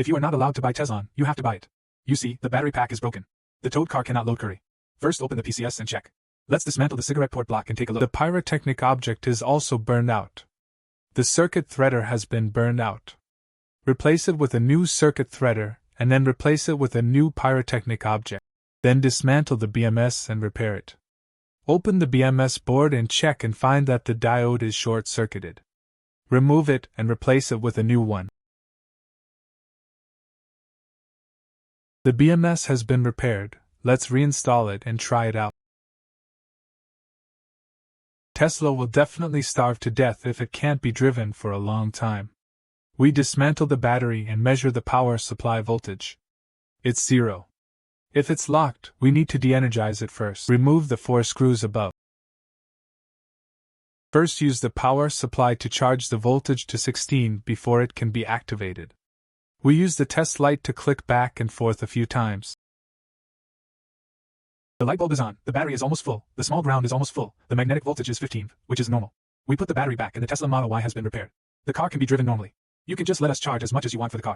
If you are not allowed to buy Tesla, you have to buy it. You see, the battery pack is broken. The towed car cannot load curry. First open the PCS and check. Let's dismantle the cigarette port block and take a look. The pyrotechnic object is also burned out. The circuit threader has been burned out. Replace it with a new circuit threader, and then replace it with a new pyrotechnic object. Then dismantle the BMS and repair it. Open the BMS board and check and find that the diode is short-circuited. Remove it and replace it with a new one. The BMS has been repaired. Let's reinstall it and try it out. Tesla will definitely starve to death if it can't be driven for a long time. We dismantle the battery and measure the power supply voltage. It's 0. If it's locked, we need to de-energize it first. Remove the 4 screws above. First, use the power supply to charge the voltage to 16 before it can be activated. We use the test light to click back and forth a few times. The light bulb is on, the battery is almost full, the small ground is almost full, the magnetic voltage is 15, which is normal. We put the battery back and the Tesla Model Y has been repaired. The car can be driven normally. You can just let us charge as much as you want for the car.